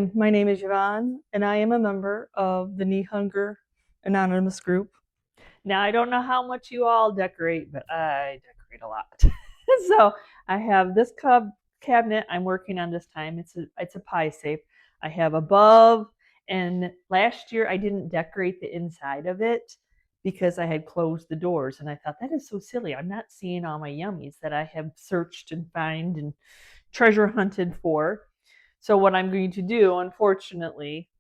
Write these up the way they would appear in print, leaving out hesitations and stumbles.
My name is Yvonne, and I am a member of the Knee Hunger Anonymous group. Now, I don't know how much you all decorate, but I decorate a lot. So I have this cabinet I'm working on this time. It's a pie safe. I have above, and last year I didn't decorate the inside of it because I had closed the doors, and I thought that is so silly. I'm not seeing all my yummies that I have searched and found and treasure hunted for. So what I'm going to do, unfortunately,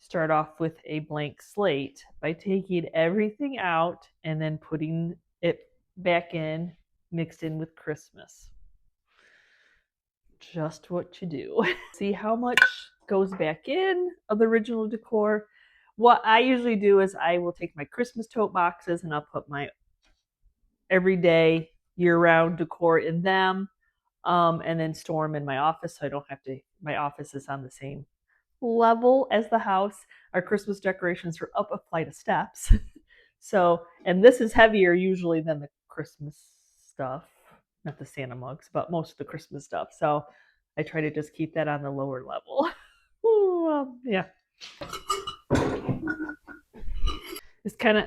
start off with a blank slate by taking everything out and then putting it back in, mixed in with Christmas. Just what you do. See how much goes back in of the original decor. What I usually do is I will take my Christmas tote boxes and I'll put my everyday year-round decor in them, and then store them in my office so I don't have to. My office is on the same level as the house. Our Christmas decorations are up a flight of steps. So, and this is heavier usually than the Christmas stuff, not the Santa mugs, but most of the Christmas stuff. So I try to just keep that on the lower level. Ooh, yeah. It's kind of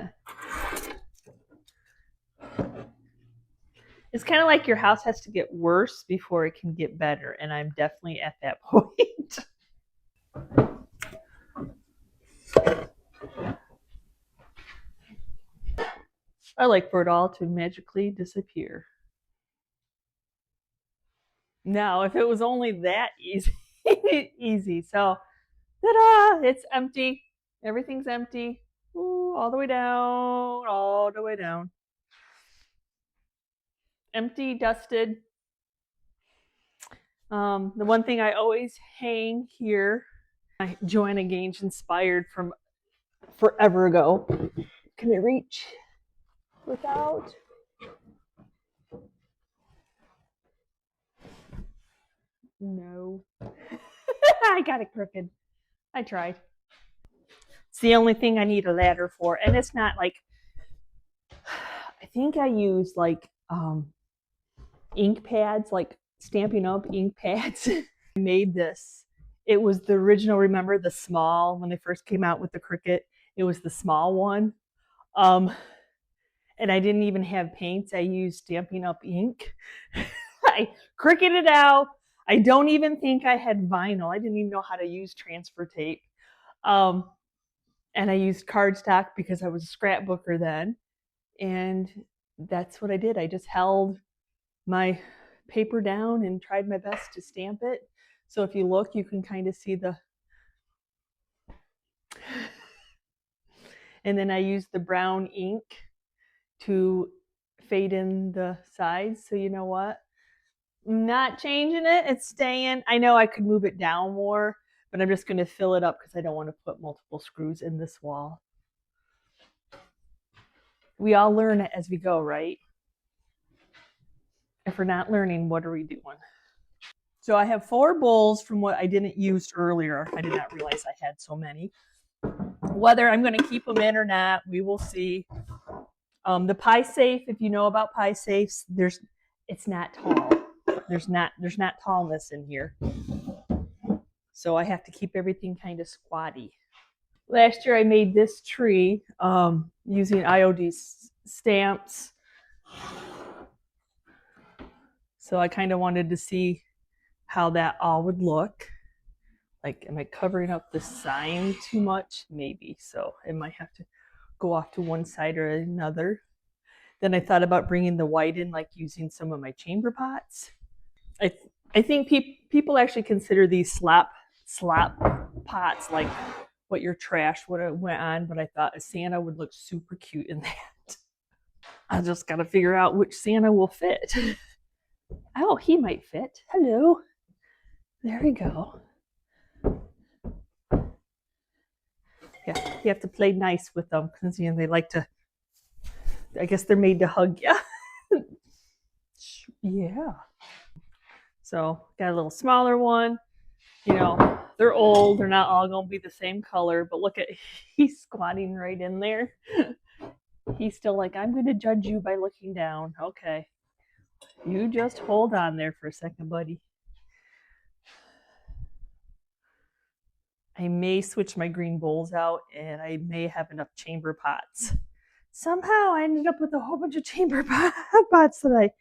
it's kind of like your house has to get worse before it can get better, and I'm definitely at that point. I like for it all to magically disappear. Now, if it was only that easy, easy. So, ta-da! It's empty. Everything's empty. Ooh, all the way down, all the way down. Empty, dusted. The one thing I always hang here, my Joanna Gaines inspired from forever ago. Can it reach without? No. I got it crooked. I tried. It's the only thing I need a ladder for. And it's not like, I think I use like ink pads, like Stampin' Up ink pads. I made this. It was the original, remember the small, when they first came out with the Cricut, it was the small one. Um, and I didn't even have paints. I used Stampin' Up ink. I Cricketed out. I don't even think I had vinyl. I didn't even know how to use transfer tape. Um, and I used cardstock because I was a scrapbooker then. And that's what I did. I just held my paper down and tried my best to stamp it. So if you look, you can kind of see the, and then I used the brown ink to fade in the sides. So you know what? I'm not changing it. It's staying. I know I could move it down more, but I'm just going to fill it up because I don't want to put multiple screws in this wall. We all learn it as we go, right? If we're not learning, what are we doing? So I have 4 bowls from what I didn't use earlier. I did not realize I had so many. Whether I'm going to keep them in or not, we will see. The pie safe, if you know about pie safes, it's not tall. There's not tallness in here. So I have to keep everything kind of squatty. Last year I made this tree using IOD stamps. So I kind of wanted to see how that all would look. Like, am I covering up the sign too much? Maybe. So it might have to go off to one side or another. Then I thought about bringing the white in, like using some of my chamber pots. I think people actually consider these slop pots like what your trash would have went on, but I thought a Santa would look super cute in that. I just got to figure out which Santa will fit. Oh, he might fit. Hello. There we go. Yeah, you have to play nice with them because they like to. I guess they're made to hug you. Yeah. So got a little smaller one. They're old. They're not all going to be the same color, but look at, he's squatting right in there. He's still like, I'm going to judge you by looking down. Okay. You just hold on there for a second, buddy. I may switch my green bowls out, and I may have enough chamber pots. Somehow I ended up with a whole bunch of chamber pots that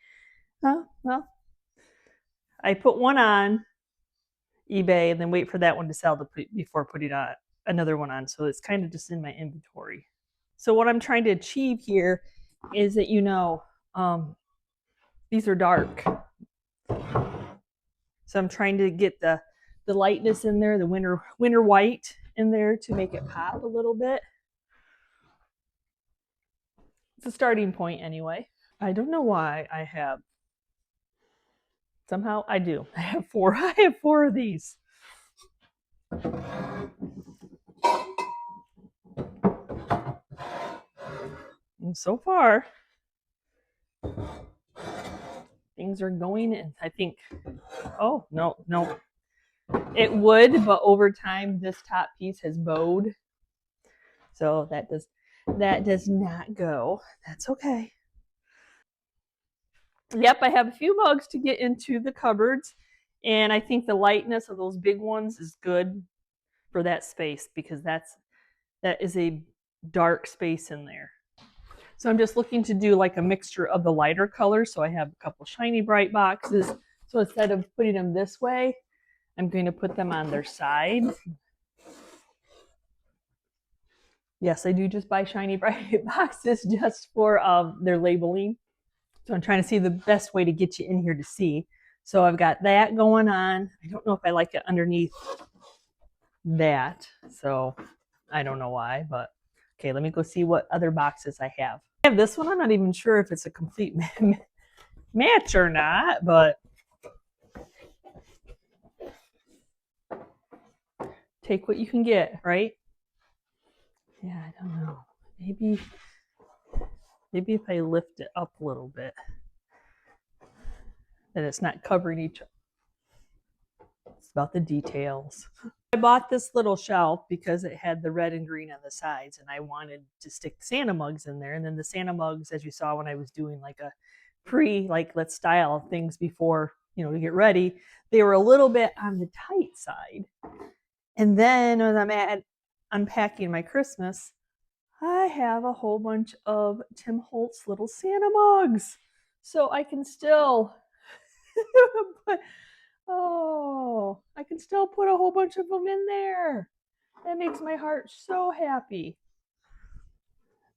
well, I put one on eBay and then wait for that one to sell before putting another one on. So it's kind of just in my inventory. So what I'm trying to achieve here is that, these are dark. So I'm trying to get the lightness in there, the winter white in there to make it pop a little bit. It's a starting point anyway. I don't know why I have. Somehow I do. I have four. I have four of these. And so far, things are going, and I think, oh, no. It would, but over time, this top piece has bowed. So that does not go. That's okay. Yep, I have a few mugs to get into the cupboards, and I think the lightness of those big ones is good for that space because that is a dark space in there. So I'm just looking to do like a mixture of the lighter colors. So I have a couple shiny bright boxes. So instead of putting them this way, I'm going to put them on their side. Yes, I do just buy shiny bright boxes just for their labeling. So I'm trying to see the best way to get you in here to see. So I've got that going on. I don't know if I like it underneath that. So I don't know why, but okay, let me go see what other boxes I have. I have this one. I'm not even sure if it's a complete match or not, but take what you can get, right? Yeah, I don't know. Maybe if I lift it up a little bit, that it's not covering each other. It's about the details. I bought this little shelf because it had the red and green on the sides, and I wanted to stick Santa mugs in there. And then the Santa mugs, as you saw when I was doing like a let's style things before, to get ready, they were a little bit on the tight side. And then as I'm unpacking my Christmas, I have a whole bunch of Tim Holtz little Santa mugs. So I can still put, I can still put a whole bunch of them in there. That makes my heart so happy.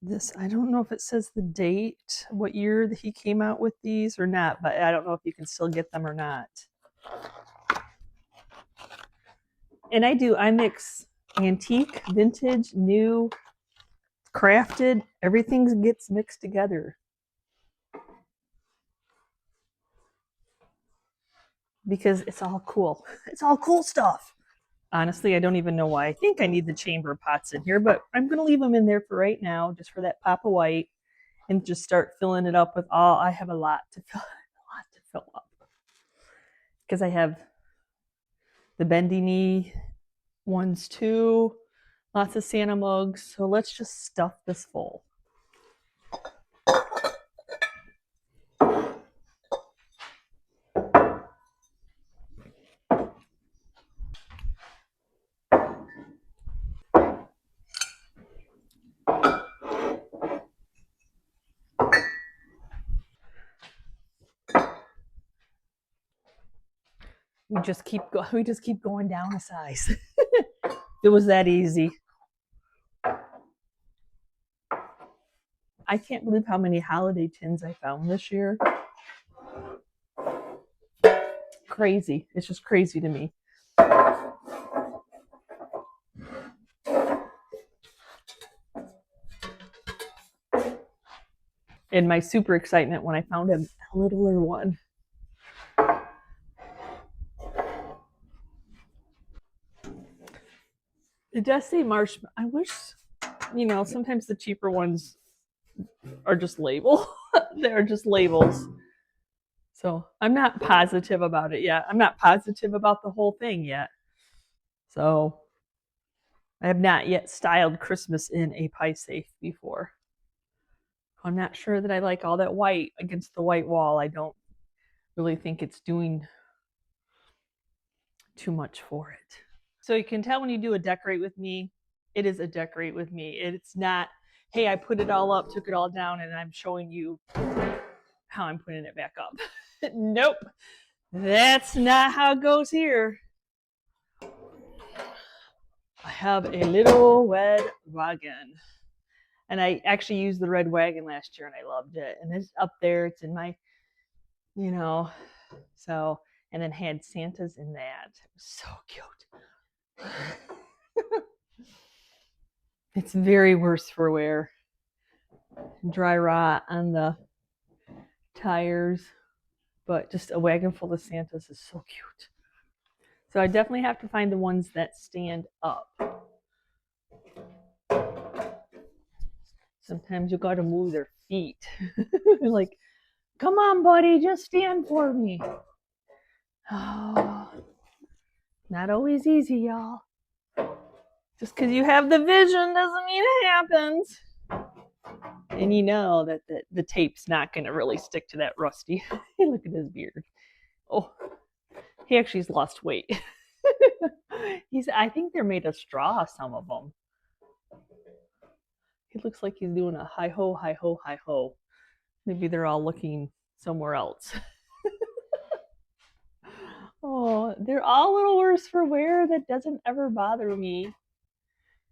This, I don't know if it says the date, what year that he came out with these or not, but I don't know if you can still get them or not. And I mix antique, vintage, new, crafted, everything gets mixed together. Because it's all cool. It's all cool stuff. Honestly, I don't even know why I think I need the chamber pots in here, but I'm going to leave them in there for right now, just for that pop of white, and just start filling it up with all. I have a lot to fill up. Because I have the bendy knee ones too, lots of Santa mugs. So let's just stuff this full. We just keep going down a size. It was that easy. I can't believe how many holiday tins I found this year. Crazy. It's just crazy to me. And my super excitement when I found a littler one. It does say marshmallow. I wish, sometimes the cheaper ones are just label. They're just labels. So I'm not positive about it yet. I'm not positive about the whole thing yet. So I have not yet styled Christmas in a pie safe before. I'm not sure that I like all that white against the white wall. I don't really think it's doing too much for it. So you can tell when you do a decorate with me, it is a decorate with me. It's not, hey, I put it all up, took it all down, and I'm showing you how I'm putting it back up. Nope, that's not how it goes here. I have a little red wagon. And I actually used the red wagon last year and I loved it. And it's up there, it's in my, so, and then had Santas in that. It was so cute. It's very worse for wear. Dry rot on the tires, but just a wagon full of Santas is so cute. So I definitely have to find the ones that stand up. Sometimes you got to move their feet. Like, come on, buddy, just stand for me. Oh, not always easy, y'all. Just because you have the vision doesn't mean it happens. And you know that the tape's not going to really stick to that rusty. Look at his beard. Oh, he actually's lost weight. I think they're made of straw, some of them. He looks like he's doing a hi ho, hi ho, hi ho. Maybe they're all looking somewhere else. Oh, they're all a little worse for wear. That doesn't ever bother me.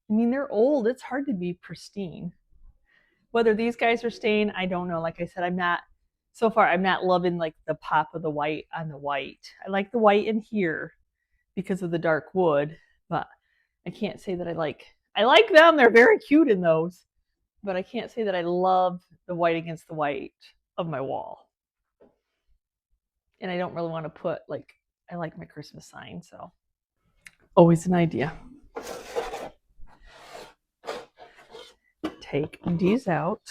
I mean, they're old. It's hard to be pristine. Whether these guys are staying, I don't know. Like I said, I'm not loving like the pop of the white on the white. I like the white in here because of the dark wood, but I can't say that I like them. They're very cute in those, but I can't say that I love the white against the white of my wall. And I don't really want to put I like my Christmas sign, so always an idea. Take these out.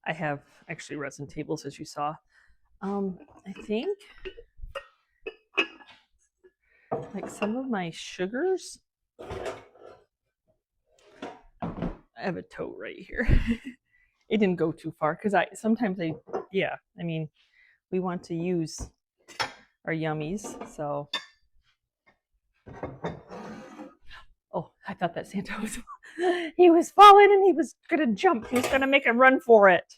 I have actually resin tables, as you saw. I think like some of my sugars. I have a tote right here. It didn't go too far because I mean, we want to use our yummies, so. Oh, I thought that Santa he was falling and he was gonna jump. He was gonna make a run for it.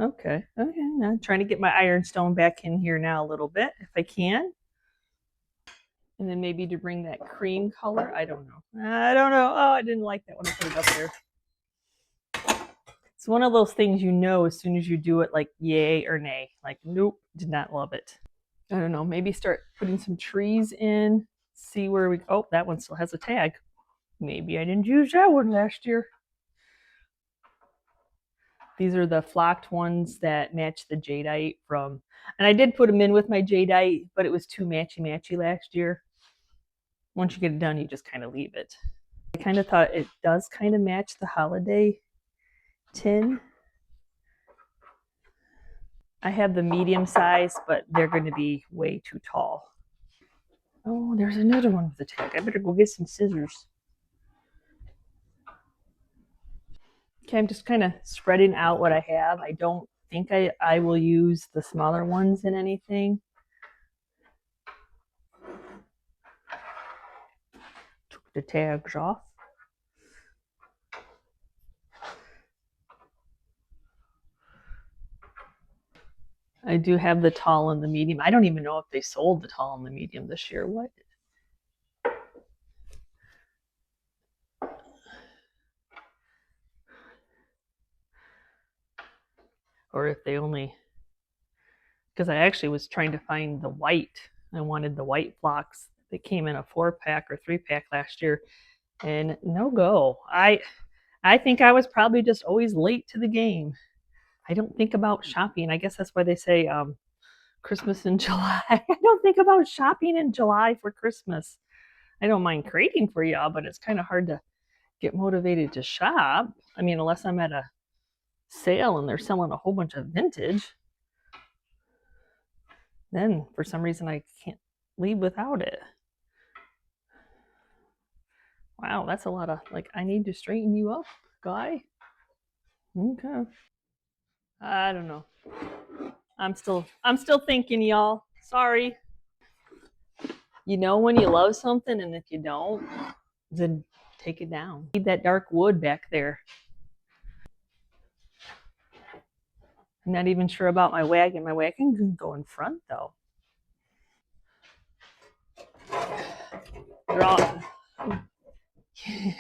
Okay. Now I'm trying to get my ironstone back in here now a little bit, if I can. And then maybe to bring that cream color. I don't know. Oh, I didn't like that when I put it up there. It's one of those things as soon as you do it, like yay or nay. Like, nope, did not love it. I don't know, maybe start putting some trees in, see where we, oh, that one still has a tag. Maybe I didn't use that one last year. These are the flocked ones that match the jadeite from, and I did put them in with my jadeite, but it was too matchy last year. Once you get it done, you just kind of leave it. I kind of thought it does kind of match the holiday tin. I have the medium size, but they're going to be way too tall. Oh, there's another one with a tag. I better go get some scissors. Okay, I'm just kind of spreading out what I have. I don't think I will use the smaller ones in anything. Took the tags off. I do have the tall and the medium. I don't even know if they sold the tall and the medium this year. What? Or if they only, because I actually was trying to find the white. I wanted the white flocks that came in a 4-pack or 3-pack last year, and no go. I think I was probably just always late to the game. I don't think about shopping. I guess that's why they say Christmas in July. I don't think about shopping in July for Christmas. I don't mind creating for y'all, but it's kind of hard to get motivated to shop. I mean, unless I'm at a sale and they're selling a whole bunch of vintage, then for some reason I can't leave without it. Wow, that's a lot of, I need to straighten you up, guy. Okay. I don't know. I'm still thinking, y'all. Sorry. You know when you love something, and if you don't, then take it down. Need that dark wood back there. I'm not even sure about my wagon. My wagon can go in front though. They're all...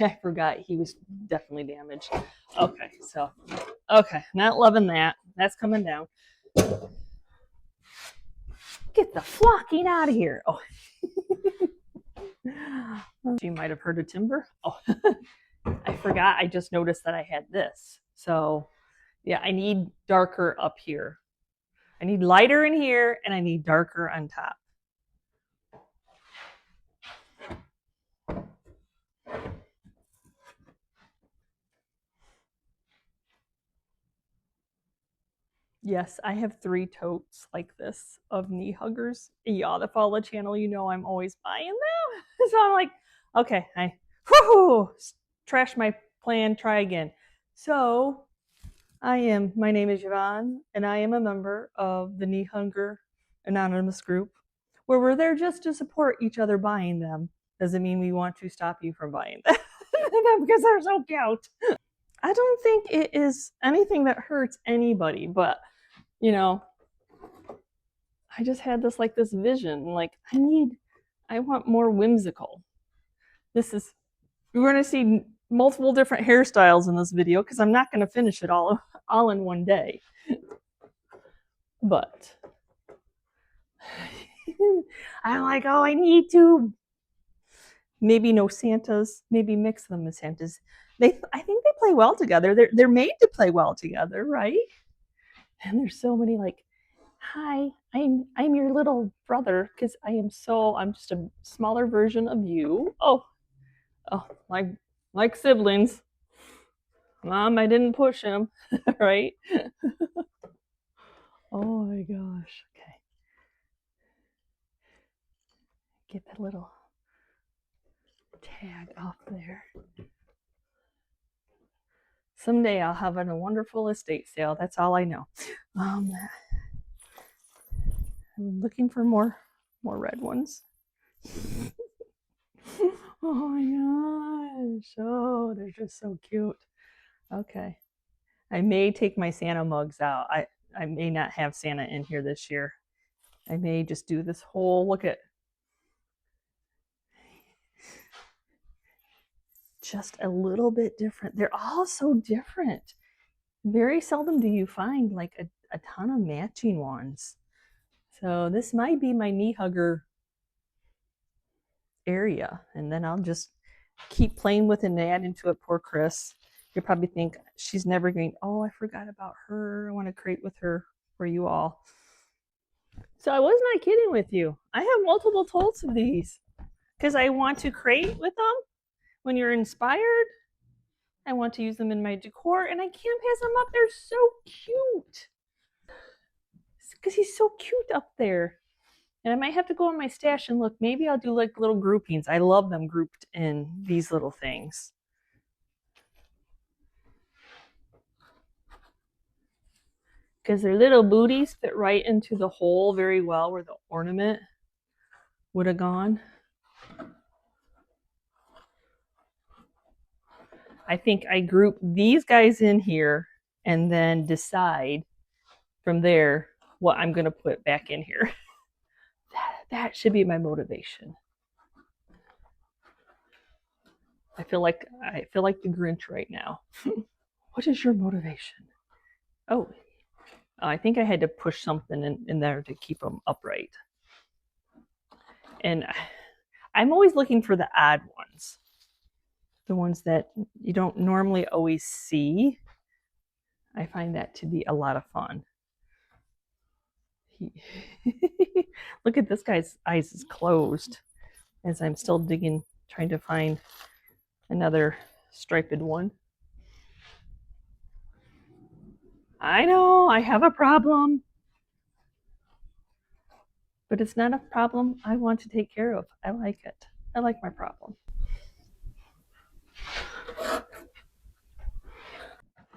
I forgot he was definitely damaged. Okay, so not loving that. That's coming down. Get the flocking out of here. Oh. You might have heard of timber. Oh, I forgot. I just noticed that I had this. So yeah, I need darker up here. I need lighter in here, and I need darker on top. Yes, I have 3 totes like this of knee huggers. Y'all that follow the channel, you know I'm always buying them. So I'm like, okay, trash my plan, try again. So my name is Yvonne, and I am a member of the Knee Hunger Anonymous group, where we're there just to support each other buying them. Doesn't mean we want to stop you from buying them because they're so cute. I don't think it is anything that hurts anybody, but you know, I just had this vision, like I want more whimsical. We're going to see multiple different hairstyles in this video because I'm not going to finish it all in one day. But I'm like, oh, I need to maybe no Santas, maybe mix them with Santas. I think they play well together. They're made to play well together, right? And there's so many like, hi, I'm your little brother because I'm just a smaller version of you. Oh, like siblings. Mom, I didn't push him, right? Oh my gosh. Okay. Get that little tag off there. Someday I'll have a wonderful estate sale. That's all I know. I'm looking for more red ones. Oh my gosh. Oh, they're just so cute. Okay. I may take my Santa mugs out. I may not have Santa in here this year. I may just do this whole look at just a little bit different. They're all so different. Very seldom do you find like a ton of matching ones. So this might be my knee hugger area, and then I'll just keep playing with it and add into it. Poor Chris. You probably think she's never going, oh, I forgot about her. I want to create with her for you all. So I was not kidding with you. I have multiple totes of these because I want to create with them when you're inspired. I want to use them in my decor, and I can't pass them up. They're so cute. Because he's so cute up there. And I might have to go in my stash and look. Maybe I'll do like little groupings. I love them grouped in these little things. Because their little booties fit right into the hole very well where the ornament would have gone. I think I group these guys in here and then decide from there what I'm going to put back in here. That should be my motivation. I feel like the Grinch right now. What is your motivation? Oh, I think I had to push something in there to keep them upright. And I'm always looking for the odd ones. The ones that you don't normally always see. I find that to be a lot of fun. Look at this guy's eyes is closed as I'm still digging, trying to find another striped one. I know, I have a problem. But it's not a problem I want to take care of. I like it. I like my problem.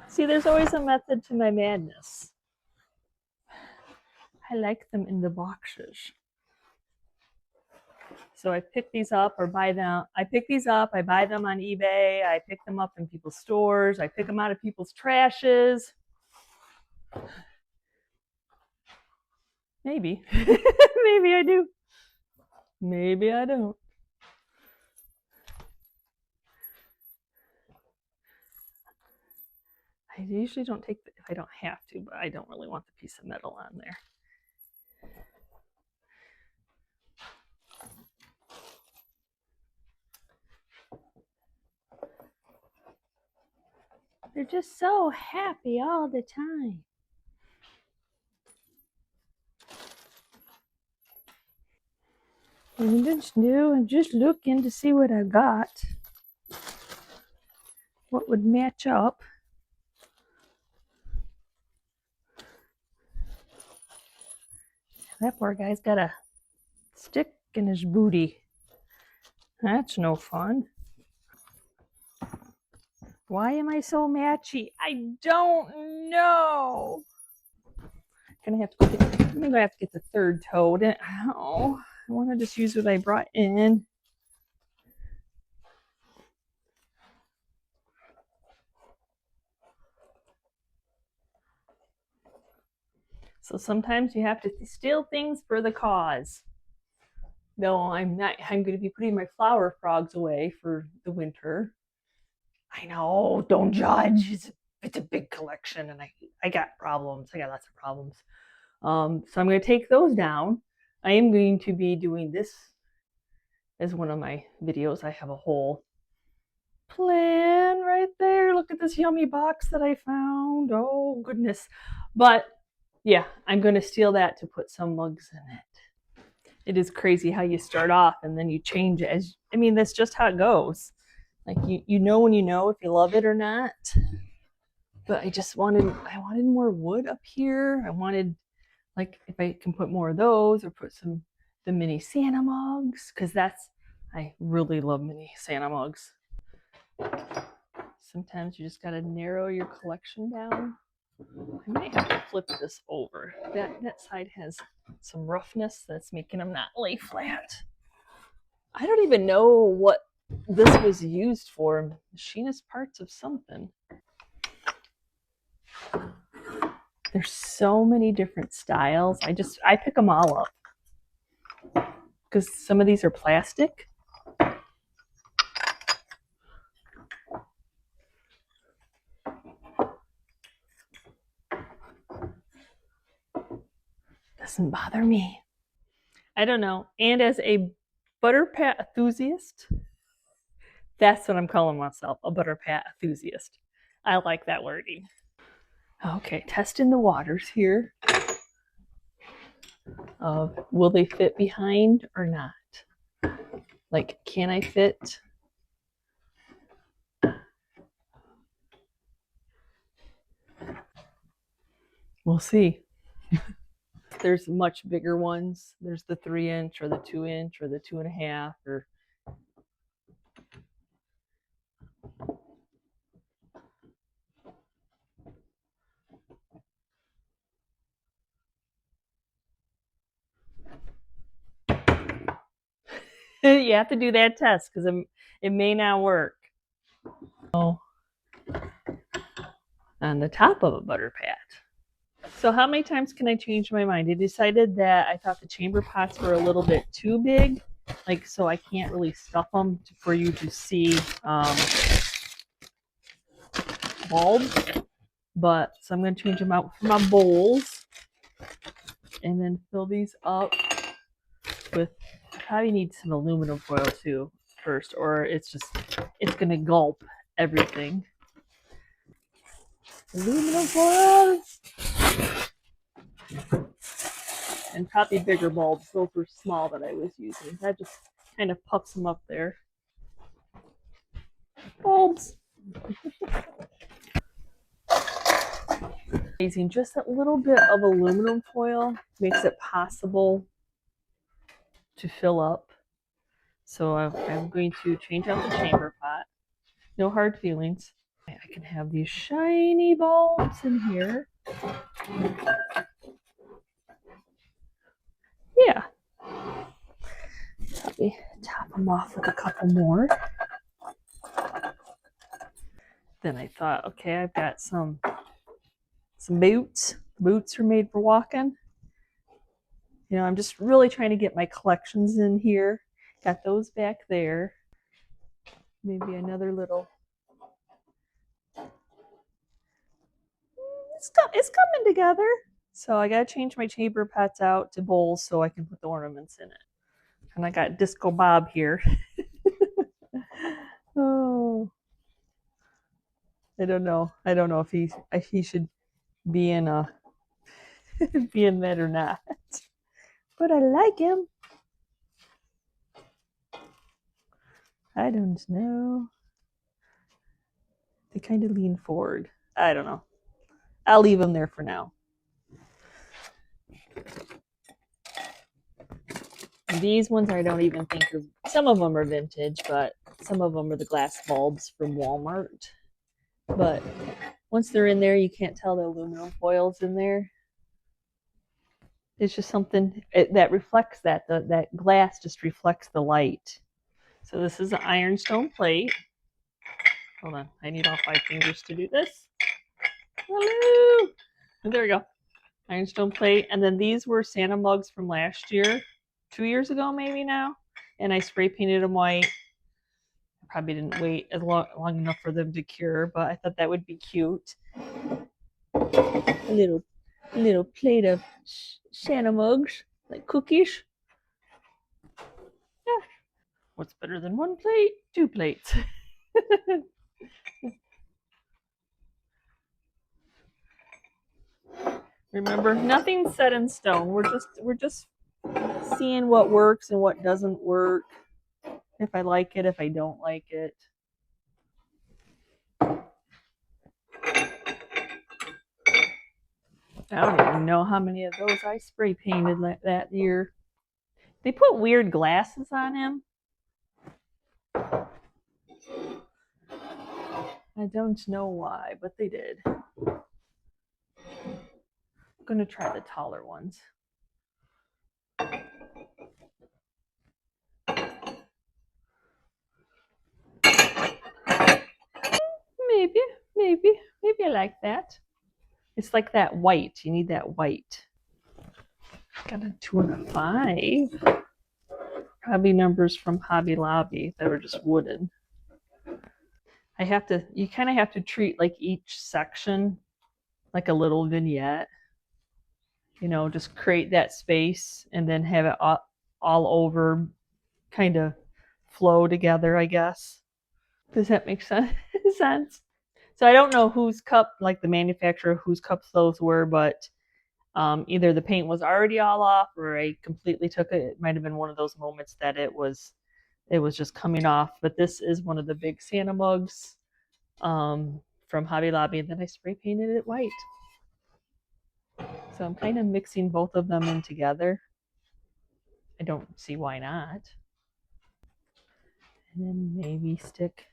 See, there's always a method to my madness. I like them in the boxes. So I pick these up or buy them. I pick these up, I buy them on eBay, I pick them up in people's stores, I pick them out of people's trashes. Maybe. Maybe I do. Maybe I don't. I usually don't take if I don't have to, but I don't really want the piece of metal on there. They're just so happy all the time. And just new and just looking to see what I got. What would match up. That poor guy's got a stick in his booty. That's no fun. Why am I so matchy? I don't know. I'm gonna have to get the third toad. Oh, I want to just use what I brought in. So sometimes you have to steal things for the cause. No, I'm not. I'm going to be putting my flower frogs away for the winter. I know, don't judge. It's a big collection, and I got problems. I got lots of problems. So I'm going to take those down. I am going to be doing this as one of my videos. I have a whole plan right there. Look at this yummy box that I found. Oh, goodness. But yeah, I'm going to steal that to put some mugs in it. It is crazy how you start off and then you change it. That's just how it goes. Like you know when you know if you love it or not. But I wanted more wood up here. I wanted, like, if I can put more of those or put the mini Santa mugs, because I really love mini Santa mugs. Sometimes you just gotta narrow your collection down. I might have to flip this over. That side has some roughness that's making them not lay flat. I don't even know what this was used for. Machinist parts of something. There's so many different styles. I pick them all up because some of these are plastic. Doesn't bother me. I don't know. And as a butter pat enthusiast, that's what I'm calling myself, a butter pat enthusiast. I like that wording. Okay, testing the waters here. Will they fit behind or not? Like, can I fit? We'll see. There's much bigger ones. There's the 3-inch or the 2-inch or the 2.5 or you have to do that test because it may not work. Oh, on the top of a butter pat. So how many times can I change my mind? I decided that I thought the chamber pots were a little bit too big, like, so I can't really stuff them for you to see bulbs. But so I'm going to change them out for my bowls, and then fill these up with. Probably need some aluminum foil too first, or it's going to gulp everything. Aluminum foil. And probably bigger bulbs. Those were small that I was using. That just kind of puffs them up there. Bulbs. Using just a little bit of aluminum foil makes it possible to fill up. So I'm going to change out the chamber pot. No hard feelings. I can have these shiny bulbs in here. Yeah. quickly top them off with a couple more. Then I thought, okay, I've got some boots. Boots are made for walking. You know, I'm just really trying to get my collections in here. Got those back there. Maybe another little. It's coming together. So I gotta change my chamber pots out to bowls so I can put the ornaments in it. And I got Disco Bob here. Oh, I don't know. I don't know if he should be in a be in that or not. But I like him. I don't know. They kind of lean forward. I don't know. I'll leave them there for now. These ones I don't even think are, some of them are vintage, but some of them are the glass bulbs from Walmart. But once they're in there, you can't tell the aluminum foil's in there. It's just something that reflects that glass just reflects the light. So this is an ironstone plate. Hold on, I need all 5 fingers to do this. Hello! There we go. Ironstone plate. And then these were Santa mugs from last year, 2 years ago maybe now. And I spray painted them white. I probably didn't wait as long enough for them to cure, but I thought that would be cute. A little plate of Santa mugs, like cookies. Yeah. What's better than 1 plate? 2 plates. Remember, nothing's set in stone. We're just seeing what works and what doesn't work. If I like it, if I don't like it. I don't even know how many of those I spray painted that year. They put weird glasses on him. I don't know why, but they did. I'm going to try the taller ones. Maybe I like that. It's like that white. You need that white. Got a 2 and a 5. Probably numbers from Hobby Lobby that were just wooden. You kind of have to treat like each section like a little vignette. You know, just create that space and then have it all over kind of flow together, I guess. Does that make sense? So I don't know whose cup, like the manufacturer, whose cups those were, but either the paint was already all off or I completely took it. It might have been one of those moments that it was just coming off. But this is one of the big Santa mugs from Hobby Lobby, and then I spray painted it white. So I'm kind of mixing both of them in together. I don't see why not. And then maybe stick,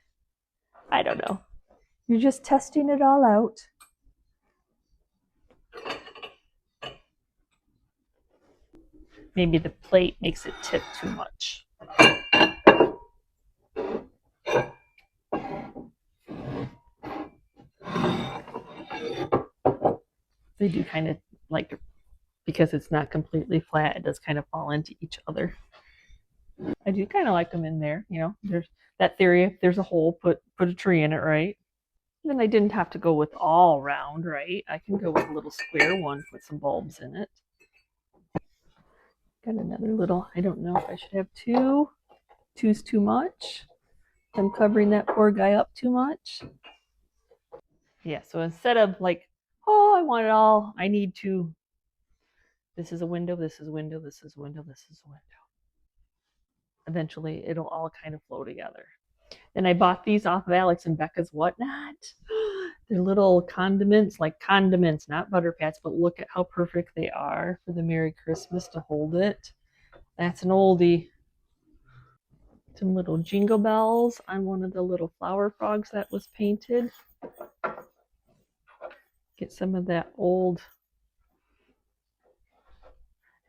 I don't know. You're just testing it all out. Maybe the plate makes it tip too much. They do kind of like, because it's not completely flat, it does kind of fall into each other. I do kind of like them in there. You know, there's that theory, if there's a hole, put a tree in it, right? And then I didn't have to go with all round, right? I can go with a little square one, put some bulbs in it. Got another little, I don't know if I should have 2. 2's too much. I'm covering that poor guy up too much. Yeah, so instead of like, oh, I want it all, I need to, this is a window, this is a window, this is a window, this is a window. Eventually, it'll all kind of flow together. Then I bought these off of Alex and Becca's Whatnot. They're little condiments, not butter pats, but look at how perfect they are for the Merry Christmas to hold it. That's an oldie. Some little jingle bells on one of the little flower frogs that was painted. Get some of that old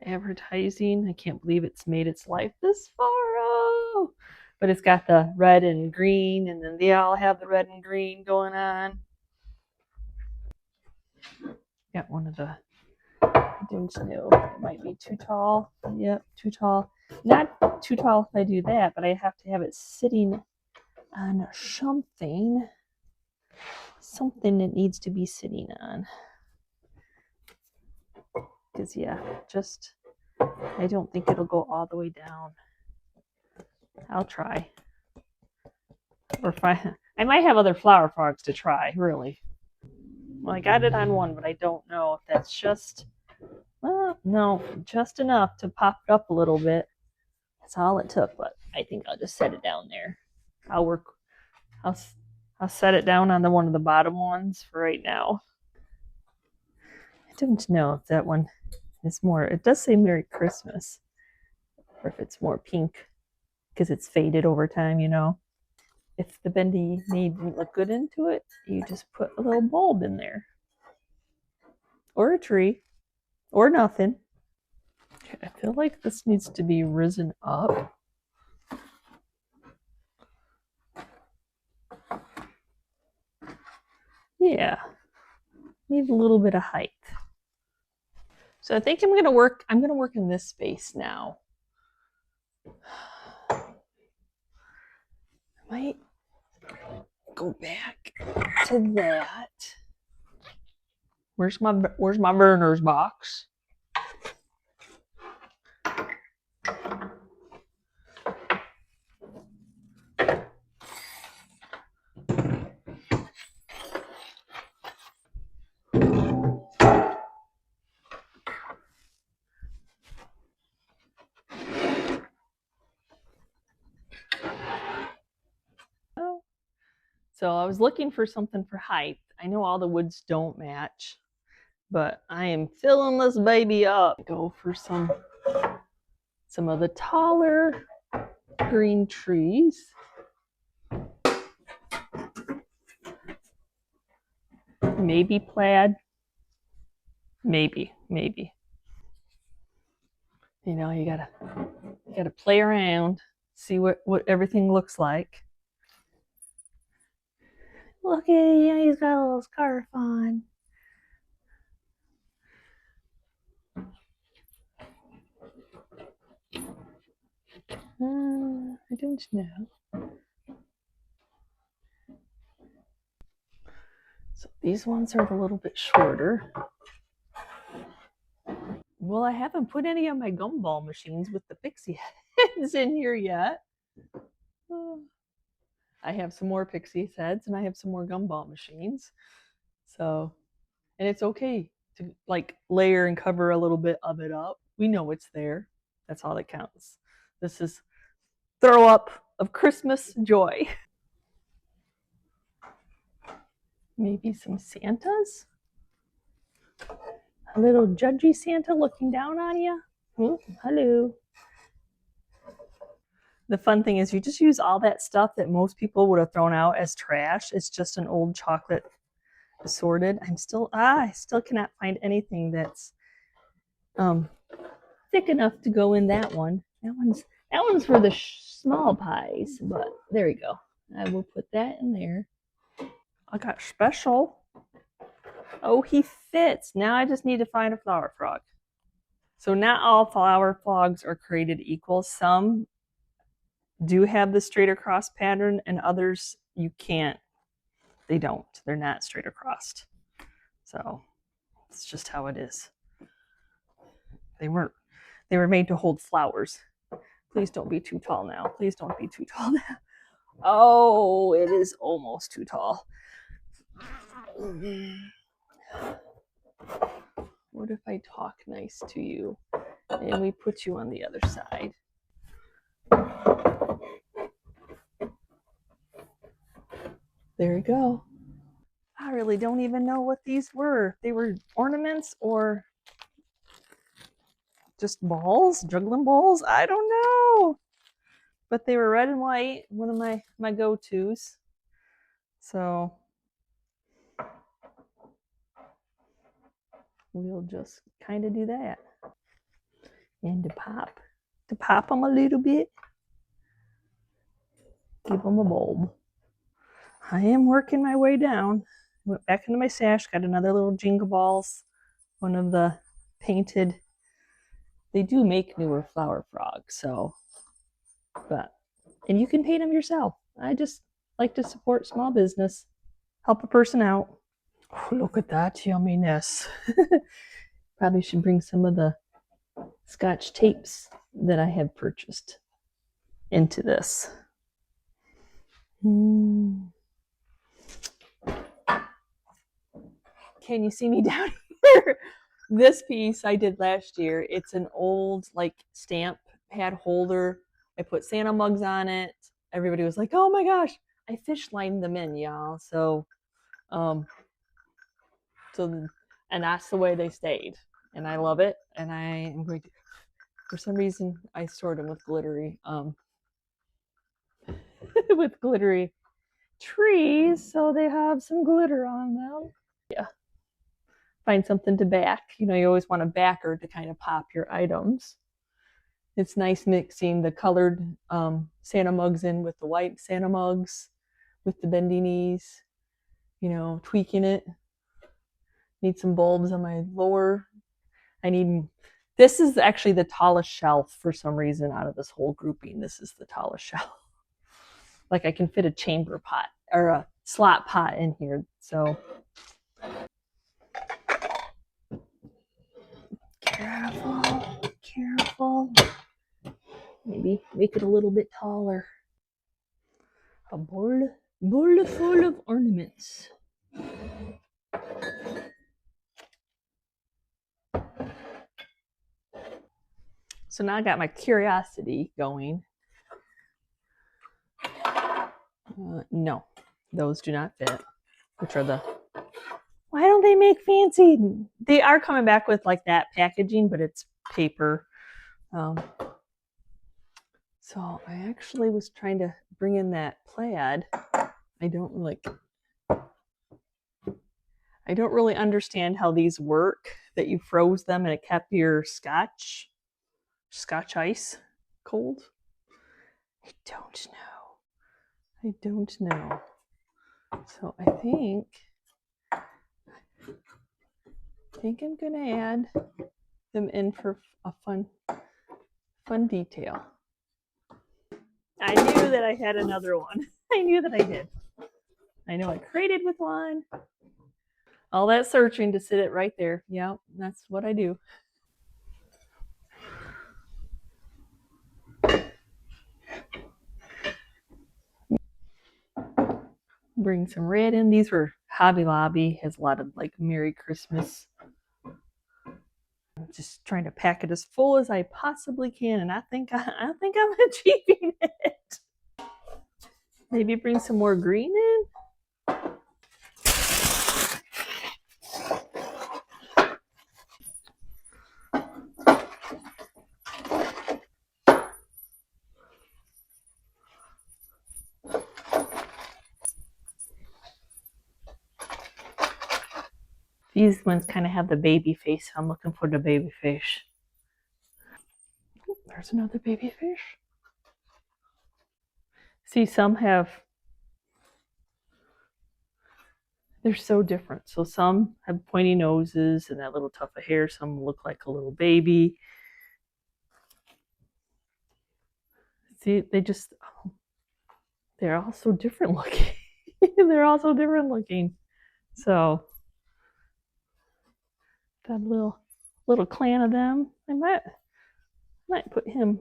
advertising. I can't believe it's made its life this far Woo! But it's got the red and green, and then they all have the red and green going on. Got one of the, I don't know, it might be too tall. Yep, too tall. Not too tall if I do that, but I have to have it sitting on something it needs to be sitting on. Because yeah, just I don't think it'll go all the way down. I'll try. Or if I might have other flower frogs to try, really. Well, I got it on one, but I don't know if that's just, well, no, just enough to pop it up a little bit. That's all it took, but I think I'll just set it down there. I'll set it down on the one of the bottom ones for right now. I don't know if that one is more, it does say Merry Christmas, or if it's more pink because it's faded over time, you know. If the bendy made didn't look good into it, you just put a little bulb in there. Or a tree. Or nothing. Okay, I feel like this needs to be risen up. Yeah. Need a little bit of height. So I think I'm gonna work in this space now. I might go back to that. Where's my burner's box? So I was looking for something for height. I know all the woods don't match, but I am filling this baby up. Go for some of the taller green trees. Maybe plaid. Maybe. You know, you gotta play around, see what everything looks like. Look at him, he's got a little scarf on. I don't know. So these ones are a little bit shorter. Well, I haven't put any of my gumball machines with the pixie heads in here yet. I have some more pixie heads and I have some more gumball machines. So, and it's okay to like layer and cover a little bit of it up. We know it's there. That's all that counts. This is throw up of Christmas joy. Maybe some Santas? A little judgy Santa looking down on you. Oh, hello. The fun thing is you just use all that stuff that most people would have thrown out as trash. It's just an old chocolate assorted. I still cannot find anything that's thick enough to go in that one. That one's for the small pies, but there we go. I will put that in there. I got special. Oh, he fits. Now I just need to find a flower frog. So not all flower frogs are created equal. Some do have the straight across pattern and others you can't. They don't. They're not straight across. So it's just how it is. They were made to hold flowers. Please don't be too tall now. Please don't be too tall now. Oh, it is almost too tall. What if I talk nice to you and we put you on the other side? There you go. I really don't even know what these were. They were ornaments or just balls, juggling balls. I don't know. But they were red and white, one of my go-tos. So we'll just kind of do that. And to pop them a little bit. Give them a bulb. I am working my way down. Went back into my stash, got another little jingle balls. One of the painted. They do make newer flower frogs, so, but, and you can paint them yourself. I just like to support small business, help a person out. Oh, look at that yumminess. Probably should bring some of the Scotch tapes that I have purchased into this. Can you see me down here? This piece I did last year. It's an old like stamp pad holder. I put Santa mugs on it. Everybody was like, "Oh my gosh!" I fish lined them in, y'all. So, and that's the way they stayed, and I love it. And I am going to, for some reason, I stored them with glittery, with glittery trees, so they have some glitter on them. Yeah, find something to back. You know, you always want a backer to kind of pop your items. It's nice mixing the colored Santa mugs in with the white Santa mugs, with the bendy knees, you know, tweaking it. Need some bulbs on my lower. I need, this is actually the tallest shelf for some reason out of this whole grouping. This is the tallest shelf. Like I can fit a chamber pot or a slot pot in here. So careful, careful. Maybe make it a little bit taller. A bowl full of ornaments. So now I got my curiosity going. No, those do not fit. Which are the, why don't they make fancy? They are coming back with like that packaging, but it's paper. So I actually was trying to bring in that plaid. I don't really understand how these work, that you froze them and it kept your scotch ice cold. I don't know. So I think I'm gonna add them in for a fun detail. I knew that I had another one. I knew that I did. I know I created with one. All that searching to sit it right there. Yeah, that's what I do. Bring some red in. These were Hobby Lobby. Has a lot of like Merry Christmas. I'm just trying to pack it as full as I possibly can, and I think I'm achieving it. Maybe bring some more green in. These ones kind of have the baby face. I'm looking for the baby fish. There's another baby fish. See, some have, they're so different. So some have pointy noses and that little tuft of hair. Some look like a little baby. See, they're all so different looking. They're all so different looking. So got a little clan of them. I might put him